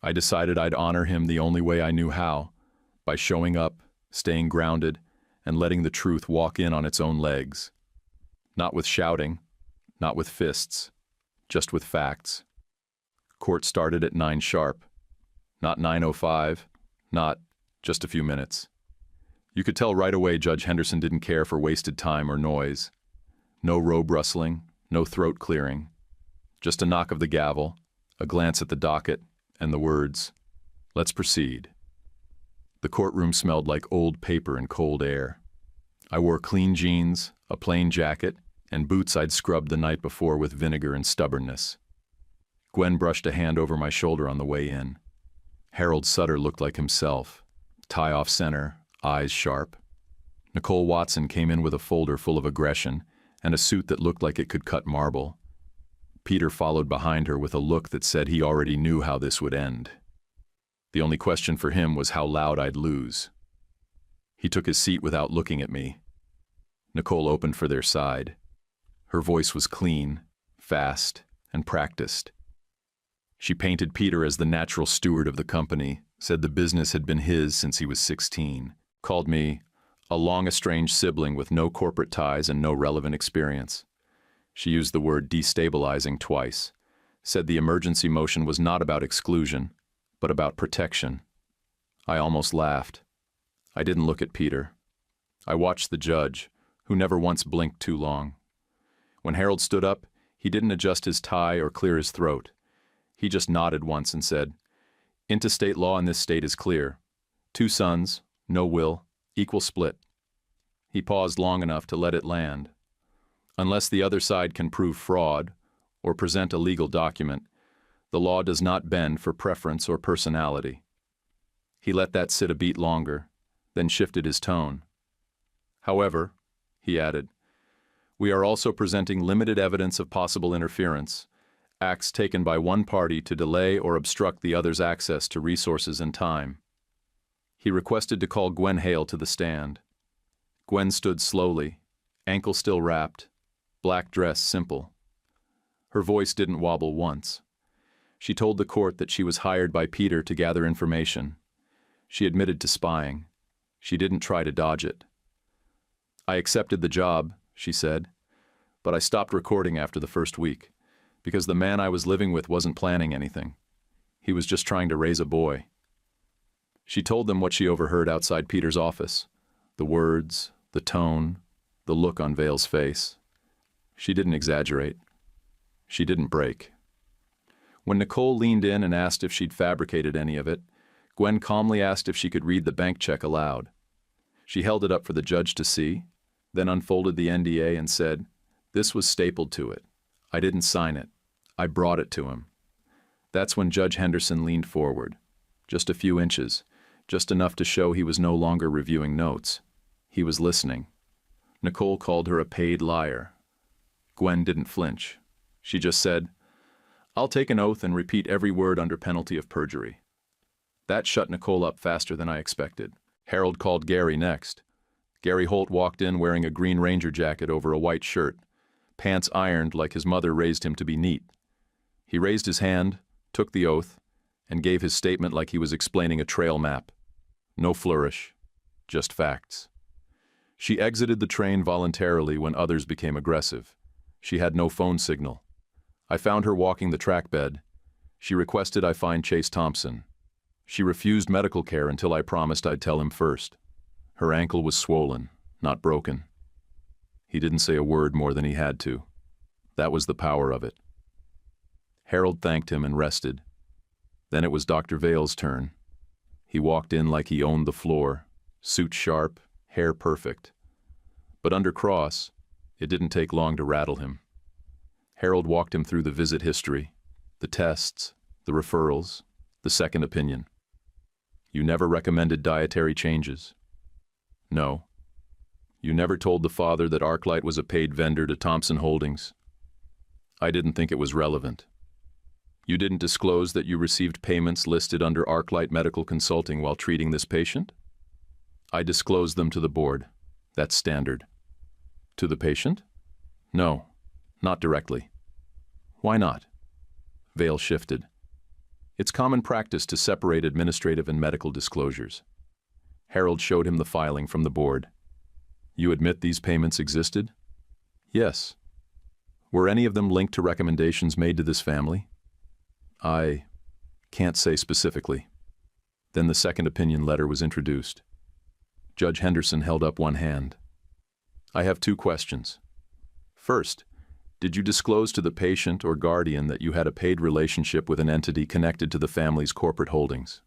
I decided I'd honor him the only way I knew how, by showing up, staying grounded, and letting the truth walk in on its own legs. Not with shouting, not with fists, just with facts. Court started at 9 sharp. Not 9:05, not just a few minutes. You could tell right away Judge Henderson didn't care for wasted time or noise. No robe rustling, no throat clearing. Just a knock of the gavel, a glance at the docket, and the words, "Let's proceed." The courtroom smelled like old paper and cold air. I wore clean jeans, a plain jacket, and boots I'd scrubbed the night before with vinegar and stubbornness. Gwen brushed a hand over my shoulder on the way in. Harold Sutter looked like himself, tie off center, eyes sharp. Nicole Watson came in with a folder full of aggression and a suit that looked like it could cut marble. Peter followed behind her with a look that said he already knew how this would end. The only question for him was how loud I'd lose. He took his seat without looking at me. Nicole opened for their side. Her voice was clean, fast, and practiced. She painted Peter as the natural steward of the company, said the business had been his since he was 16, called me a long-estranged sibling with no corporate ties and no relevant experience. She used the word destabilizing twice, said the emergency motion was not about exclusion, but about protection. I almost laughed. I didn't look at Peter. I watched the judge, who never once blinked too long. When Harold stood up, he didn't adjust his tie or clear his throat. He just nodded once and said, "Interstate law in this state is clear. 2 sons, no will, equal split." He paused long enough to let it land. Unless the other side can prove fraud or present a legal document, the law does not bend for preference or personality. He let that sit a beat longer, then shifted his tone. "However," he added, We are also presenting limited evidence of possible interference, acts taken by one party to delay or obstruct the other's access to resources and time. He requested to call Gwen Hale to the stand. Gwen stood slowly, ankle still wrapped, black dress simple. Her voice didn't wobble once. She told the court that she was hired by Peter to gather information. She admitted to spying. She didn't try to dodge it. I accepted the job, she said, but I stopped recording after the first week, because the man I was living with wasn't planning anything. He was just trying to raise a boy. She told them what she overheard outside Peter's office, the words, the tone, the look on Vale's face. She didn't exaggerate. She didn't break. When Nicole leaned in and asked if she'd fabricated any of it, Gwen calmly asked if she could read the bank check aloud. She held it up for the judge to see, then unfolded the NDA and said, "This was stapled to it. I didn't sign it. I brought it to him." That's when Judge Henderson leaned forward. Just a few inches, just enough to show he was no longer reviewing notes. He was listening. Nicole called her a paid liar. Gwen didn't flinch. She just said, "I'll take an oath and repeat every word under penalty of perjury." That shut Nicole up faster than I expected. Harold called Gary next. Gary Holt walked in wearing a Green Ranger jacket over a white shirt, pants ironed like his mother raised him to be neat. He raised his hand, took the oath, and gave his statement like he was explaining a trail map. No flourish, just facts. She exited the train voluntarily when others became aggressive. She had no phone signal. I found her walking the track bed. She requested I find Chase Thompson. She refused medical care until I promised I'd tell him first. Her ankle was swollen, not broken. He didn't say a word more than he had to. That was the power of it. Harold thanked him and rested. Then it was Dr. Vale's turn. He walked in like he owned the floor, suit sharp, hair perfect. But under cross, it didn't take long to rattle him. Harold walked him through the visit history, the tests, the referrals, the second opinion. You never recommended dietary changes. No. You never told the father that ArcLight was a paid vendor to Thompson Holdings. I didn't think it was relevant. You didn't disclose that you received payments listed under ArcLight Medical Consulting while treating this patient? I disclosed them to the board. That's standard. To the patient? No. Not directly. Why not? Vale shifted. It's common practice to separate administrative and medical disclosures. Harold showed him the filing from the board. You admit these payments existed? Yes. Were any of them linked to recommendations made to this family? I can't say specifically. Then the second opinion letter was introduced. Judge Henderson held up one hand. I have two questions. First, did you disclose to the patient or guardian that you had a paid relationship with an entity connected to the family's corporate holdings?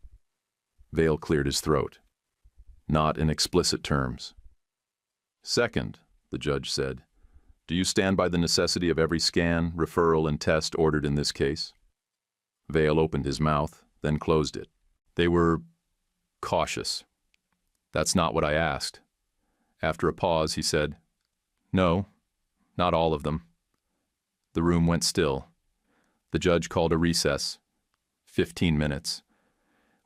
Vale cleared his throat. Not in explicit terms. Second, the judge said, do you stand by the necessity of every scan, referral, and test ordered in this case? Vale opened his mouth, then closed it. They were cautious. That's not what I asked. After a pause, he said, no, not all of them. The room went still. The judge called a recess. 15 minutes.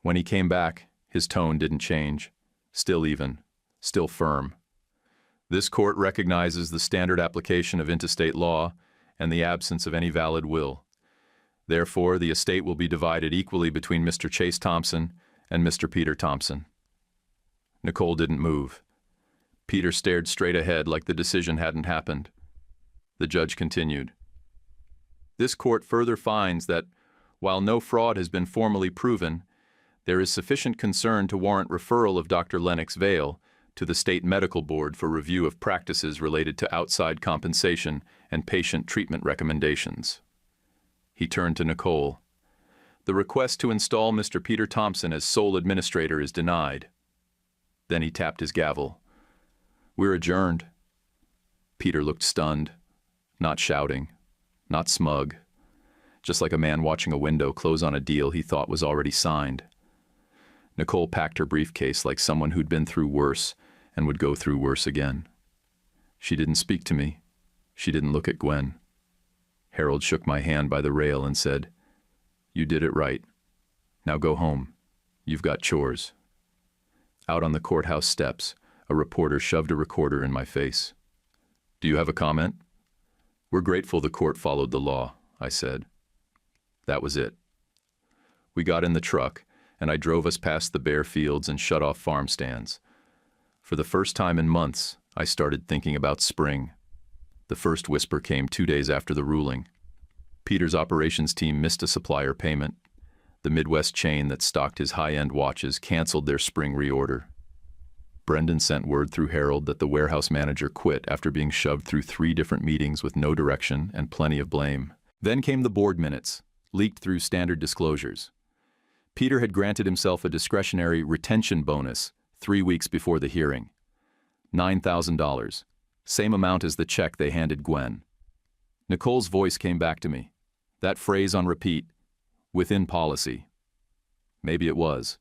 When he came back, his tone didn't change. Still even, still firm. This court recognizes the standard application of interstate law and the absence of any valid will. Therefore, the estate will be divided equally between Mr. Chase Thompson and Mr. Peter Thompson. Nicole didn't move. Peter stared straight ahead like the decision hadn't happened. The judge continued. This court further finds that, while no fraud has been formally proven, there is sufficient concern to warrant referral of Dr. Lennox Vale to the State Medical Board for review of practices related to outside compensation and patient treatment recommendations. He turned to Nicole. The request to install Mr. Peter Thompson as sole administrator is denied. Then he tapped his gavel. We're adjourned. Peter looked stunned, not shouting, not smug, just like a man watching a window close on a deal he thought was already signed. Nicole packed her briefcase like someone who'd been through worse and would go through worse again. She didn't speak to me. She didn't look at Gwen. Harold shook my hand by the rail and said, "You did it right. Now go home. You've got chores." Out on the courthouse steps, a reporter shoved a recorder in my face. "Do you have a comment?" "We're grateful the court followed the law," I said. That was it. We got in the truck, and I drove us past the bare fields and shut off farm stands. For the first time in months, I started thinking about spring. The first whisper came 2 days after the ruling. Peter's operations team missed a supplier payment. The Midwest chain that stocked his high-end watches canceled their spring reorder. Brendan sent word through Harold that the warehouse manager quit after being shoved through 3 different meetings with no direction and plenty of blame. Then came the board minutes, leaked through standard disclosures. Peter had granted himself a discretionary retention bonus 3 weeks before the hearing. $9,000, same amount as the check they handed Gwen. Nicole's voice came back to me. That phrase on repeat, "within policy." Maybe it was,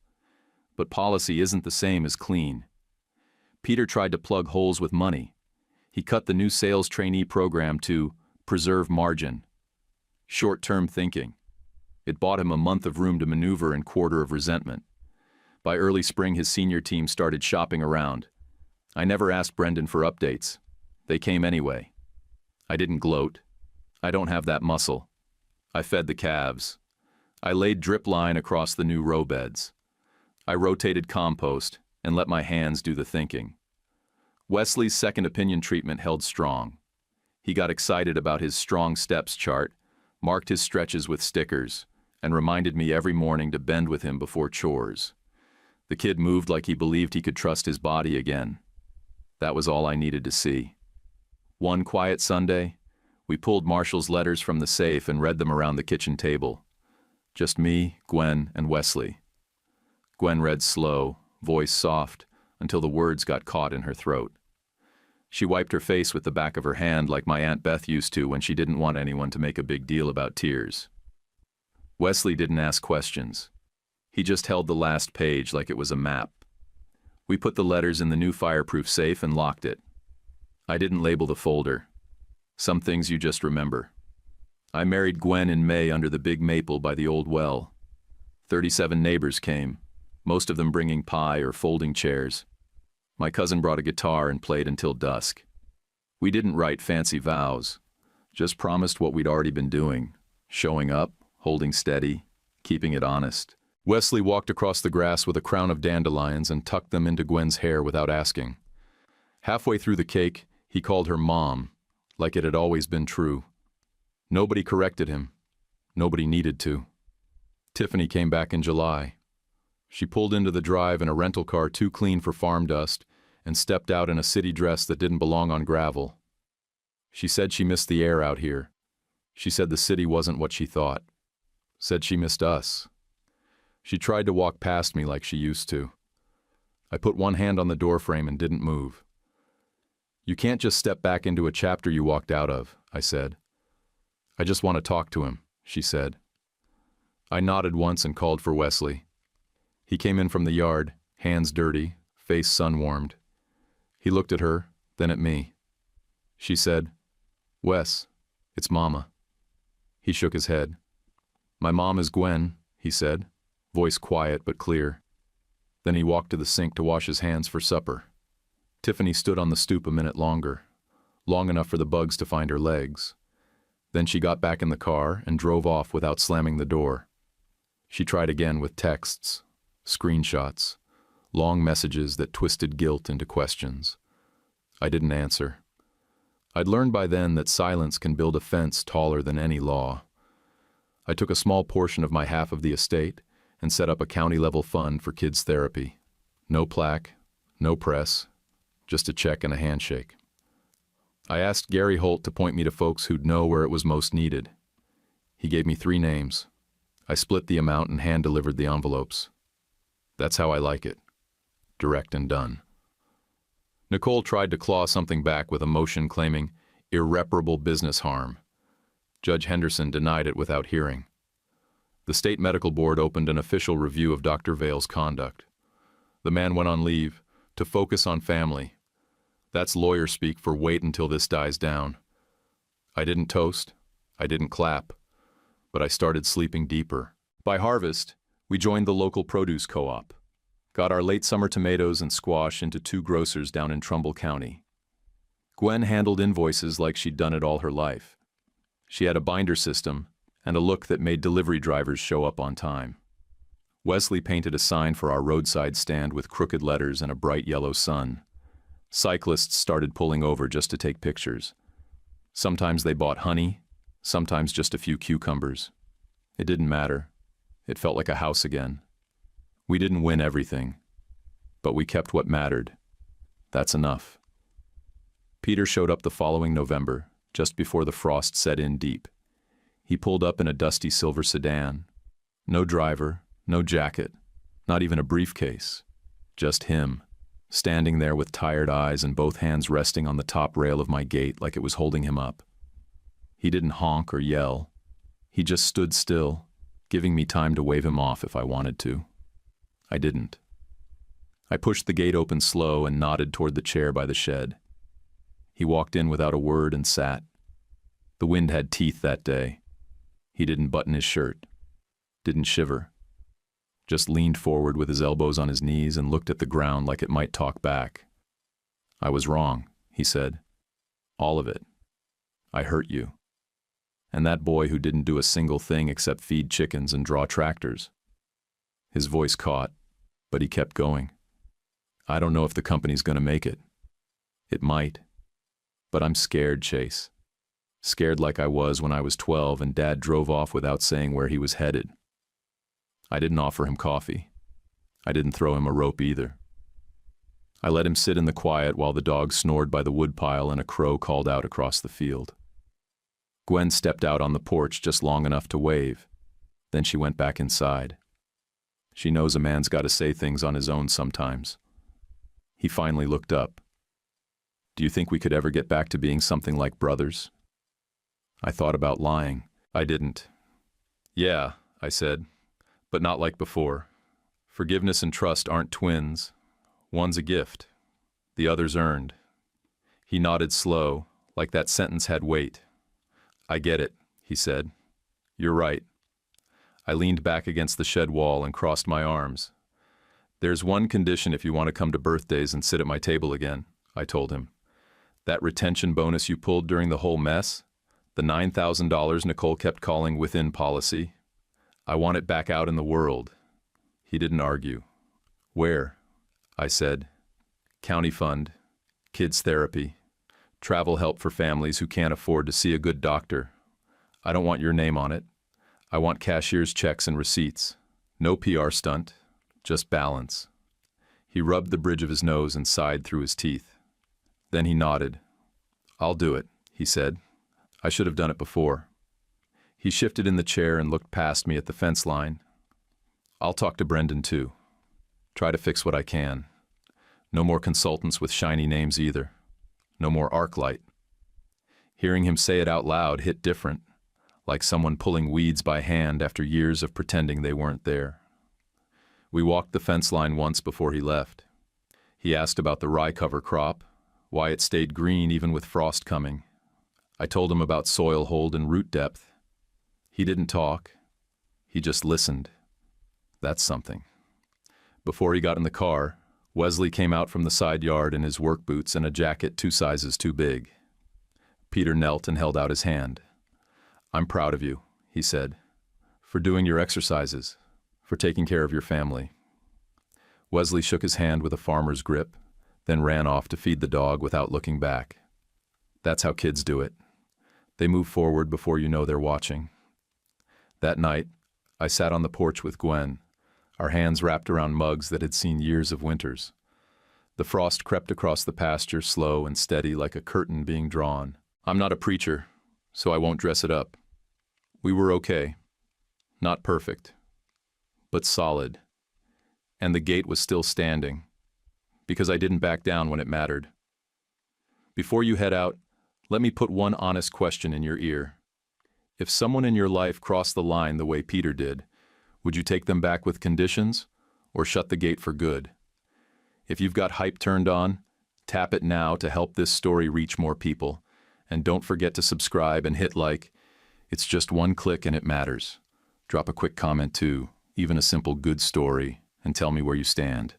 but policy isn't the same as clean. Peter tried to plug holes with money. He cut the new sales trainee program to preserve margin. Short-term thinking. It bought him a month of room to maneuver and quarter of resentment. By early spring, his senior team started shopping around. I never asked Brendan for updates. They came anyway. I didn't gloat. I don't have that muscle. I fed the calves. I laid drip line across the new row beds. I rotated compost and let my hands do the thinking. Wesley's second opinion treatment held strong. He got excited about his strong steps chart, marked his stretches with stickers, and reminded me every morning to bend with him before chores. The kid moved like he believed he could trust his body again. That was all I needed to see. One quiet Sunday, we pulled Marshall's letters from the safe and read them around the kitchen table. Just me, Gwen, and Wesley. Gwen read slow, voice soft, until the words got caught in her throat. She wiped her face with the back of her hand like my Aunt Beth used to when she didn't want anyone to make a big deal about tears. Wesley didn't ask questions. He just held the last page like it was a map. We put the letters in the new fireproof safe and locked it. I didn't label the folder. Some things you just remember. I married Gwen in May under the big maple by the old well. 37 neighbors came, most of them bringing pie or folding chairs. My cousin brought a guitar and played until dusk. We didn't write fancy vows, just promised what we'd already been doing, showing up, holding steady, keeping it honest. Wesley walked across the grass with a crown of dandelions and tucked them into Gwen's hair without asking. Halfway through the cake, he called her Mom, like it had always been true. Nobody corrected him. Nobody needed to. Tiffany came back in July. She pulled into the drive in a rental car too clean for farm dust and stepped out in a city dress that didn't belong on gravel. She said she missed the air out here. She said the city wasn't what she thought. Said she missed us. She tried to walk past me like she used to. I put one hand on the doorframe and didn't move. "You can't just step back into a chapter you walked out of," I said. "I just want to talk to him," she said. I nodded once and called for Wesley. He came in from the yard, hands dirty, face sun-warmed. He looked at her, then at me. She said, "Wes, it's Mama." He shook his head. "My mom is Gwen," he said, voice quiet but clear. Then he walked to the sink to wash his hands for supper. Tiffany stood on the stoop a minute longer, long enough for the bugs to find her legs. Then she got back in the car and drove off without slamming the door. She tried again with texts, screenshots, long messages that twisted guilt into questions. I didn't answer. I'd learned by then that silence can build a fence taller than any law. I took a small portion of my half of the estate and set up a county-level fund for kids' therapy. No plaque, no press, just a check and a handshake. I asked Gary Holt to point me to folks who'd know where it was most needed. He gave me 3 names. I split the amount and hand-delivered the envelopes. That's how I like it. Direct and done. Nicole tried to claw something back with a motion claiming irreparable business harm. Judge Henderson denied it without hearing. The state medical board opened an official review of Dr. Vale's conduct. The man went on leave to focus on family. That's lawyer speak for wait until this dies down. I didn't toast, I didn't clap, but I started sleeping deeper. By harvest, we joined the local produce co-op, got our late summer tomatoes and squash into 2 grocers down in Trumbull County. Gwen handled invoices like she'd done it all her life. She had a binder system and a look that made delivery drivers show up on time. Wesley painted a sign for our roadside stand with crooked letters and a bright yellow sun. Cyclists started pulling over just to take pictures. Sometimes they bought honey, sometimes just a few cucumbers. It didn't matter. It felt like a house again. We didn't win everything, but we kept what mattered. That's enough. Peter showed up the following November, just before the frost set in deep. He pulled up in a dusty silver sedan. No driver, no jacket, not even a briefcase. Just him, standing there with tired eyes and both hands resting on the top rail of my gate like it was holding him up. He didn't honk or yell. He just stood still, giving me time to wave him off if I wanted to. I didn't. I pushed the gate open slow and nodded toward the chair by the shed. He walked in without a word and sat. The wind had teeth that day. He didn't button his shirt, didn't shiver, just leaned forward with his elbows on his knees and looked at the ground like it might talk back. I was wrong, he said. All of it. I hurt you. And that boy who didn't do a single thing except feed chickens and draw tractors. His voice caught, but he kept going. I don't know if the company's gonna make it. It might. But I'm scared, Chase. Scared like I was when I was 12 and Dad drove off without saying where he was headed. I didn't offer him coffee. I didn't throw him a rope either. I let him sit in the quiet while the dog snored by the woodpile and a crow called out across the field. Gwen stepped out on the porch just long enough to wave. Then she went back inside. She knows a man's got to say things on his own sometimes. He finally looked up. Do you think we could ever get back to being something like brothers? I thought about lying. I didn't. Yeah, I said, but not like before. Forgiveness and trust aren't twins. One's a gift. The other's earned. He nodded slow, like that sentence had weight. I get it, he said. You're right. I leaned back against the shed wall and crossed my arms. There's one condition if you want to come to birthdays and sit at my table again, I told him. That retention bonus you pulled during the whole mess, the $9,000 Nicole kept calling within policy, I want it back out in the world. He didn't argue. Where? I said. County fund, kids therapy, travel help for families who can't afford to see a good doctor. I don't want your name on it. I want cashier's checks and receipts. No PR stunt, just balance. He rubbed the bridge of his nose and sighed through his teeth. Then he nodded. I'll do it, he said. I should have done it before. He shifted in the chair and looked past me at the fence line. I'll talk to Brendan too. Try to fix what I can. No more consultants with shiny names either. No more ArcLight. Hearing him say it out loud hit different, like someone pulling weeds by hand after years of pretending they weren't there. We walked the fence line once before he left. He asked about the rye cover crop, why it stayed green even with frost coming. I told him about soil hold and root depth. He didn't talk. He just listened. That's something. Before he got in the car, Wesley came out from the side yard in his work boots and a jacket 2 sizes too big. Peter knelt and held out his hand. I'm proud of you, he said, for doing your exercises, for taking care of your family. Wesley shook his hand with a farmer's grip, then ran off to feed the dog without looking back. That's how kids do it. They move forward before you know they're watching. That night, I sat on the porch with Gwen, our hands wrapped around mugs that had seen years of winters. The frost crept across the pasture slow and steady like a curtain being drawn. I'm not a preacher, so I won't dress it up. We were okay. Not perfect, but solid. And the gate was still standing, because I didn't back down when it mattered. Before you head out, let me put one honest question in your ear. If someone in your life crossed the line the way Peter did, would you take them back with conditions, or shut the gate for good? If you've got hype turned on, tap it now to help this story reach more people, And don't forget to subscribe and hit like. It's just one click and it matters. Drop a quick comment too, even a simple good story, and tell me where you stand.